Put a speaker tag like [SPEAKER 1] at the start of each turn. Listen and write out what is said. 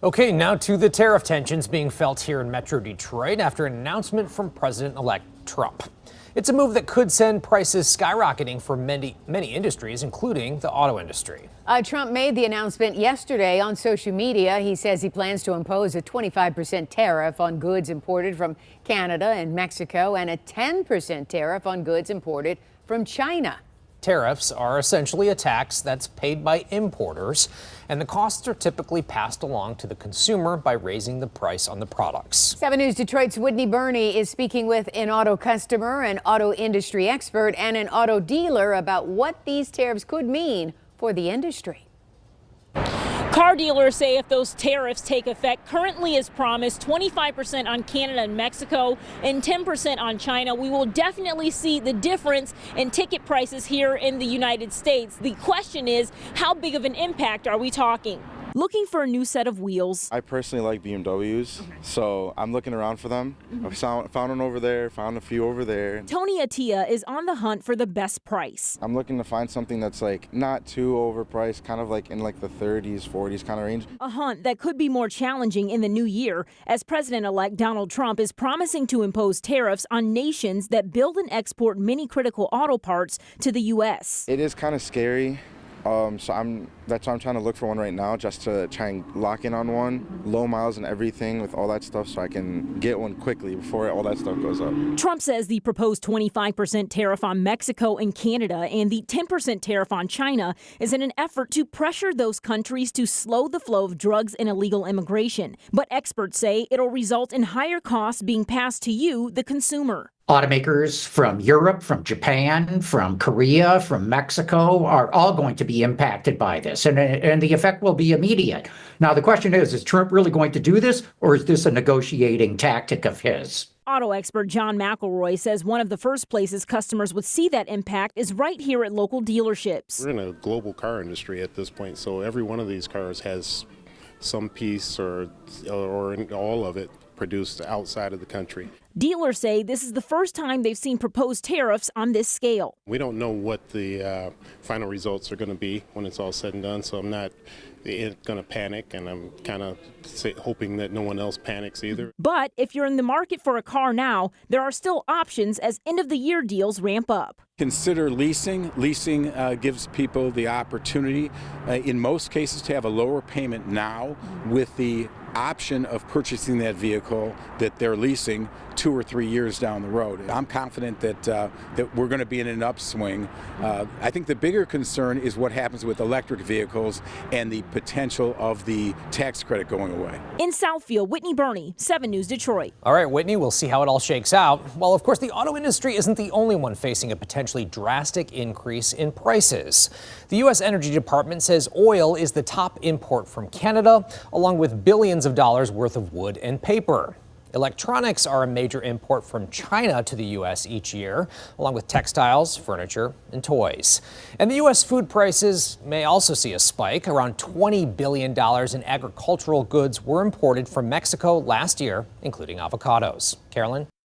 [SPEAKER 1] Okay, now to the tariff tensions being felt here in Metro Detroit after an announcement from President-elect Trump. It's a move that could send prices skyrocketing for many industries, including the auto industry.
[SPEAKER 2] Trump made the announcement yesterday on social media. He says he plans to impose a 25% tariff on goods imported from Canada and Mexico and a 10% tariff on goods imported from China.
[SPEAKER 1] Tariffs are essentially a tax that's paid by importers, and the costs are typically passed along to the consumer by raising the price on the products.
[SPEAKER 2] 7 News Detroit's Whitney Burney is speaking with an auto customer, an auto industry expert, and an auto dealer about what these tariffs could mean for the industry.
[SPEAKER 3] Car dealers say if those tariffs take effect, currently as promised, 25% on Canada and Mexico and 10% on China, we will definitely see the difference in ticket prices here in the United States. The question is, how big of an impact are we talking? Looking for a new set of wheels.
[SPEAKER 4] I personally like BMWs, so I'm looking around for them. I found one over there, found a few over there.
[SPEAKER 3] Tony Attia is on the hunt for the best price.
[SPEAKER 4] I'm looking to find something that's like not too overpriced, kind of like in like the 30s, 40s kind of range.
[SPEAKER 3] A hunt that could be more challenging in the new year as President-elect Donald Trump is promising to impose tariffs on nations that build and export many critical auto parts to the U.S.
[SPEAKER 4] It is kind of scary. That's why I'm trying to look for one right now, just to try and lock in on one, low miles and everything with all that stuff, so I can get one quickly before all that stuff goes up.
[SPEAKER 3] Trump says the proposed 25% tariff on Mexico and Canada and the 10% tariff on China is in an effort to pressure those countries to slow the flow of drugs and illegal immigration. But experts say it'll result in higher costs being passed to you, the consumer.
[SPEAKER 5] Automakers from Europe, from Japan, from Korea, from Mexico are all going to be impacted by this, and the effect will be immediate. Now, the question is Trump really going to do this, or is this a negotiating tactic of his?
[SPEAKER 3] Auto expert John McElroy says one of the first places customers would see that impact is right here at local dealerships.
[SPEAKER 6] We're in a global car industry at this point, so every one of these cars has some piece or all of it produced outside of the country.
[SPEAKER 3] Dealers say this is the first time they've seen proposed tariffs on this scale.
[SPEAKER 6] We don't know what the final results are going to be when it's all said and done, so I'm not going to panic, and I'm kind of hoping that no one else panics either.
[SPEAKER 3] But if you're in the market for a car now, there are still options as end-of-the-year deals ramp up.
[SPEAKER 7] Consider leasing. Leasing gives people the opportunity, in most cases, to have a lower payment now with the option of purchasing that vehicle that they're leasing 2 or 3 years down the road. I'm confident that we're going to be in an upswing. I think the bigger concern is what happens with electric vehicles and the potential of the tax credit going away.
[SPEAKER 3] In Southfield, Whitney Burney, 7 News Detroit.
[SPEAKER 1] All right, Whitney, we'll see how it all shakes out. Well, of course, the auto industry isn't the only one facing a potentially drastic increase in prices. The U.S. Energy Department says oil is the top import from Canada, along with billions of dollars worth of wood and paper. Electronics are a major import from China to the U.S. each year, along with textiles, furniture, and toys. And the U.S. food prices may also see a spike. Around $20 billion in agricultural goods were imported from Mexico last year, including avocados. Carolyn?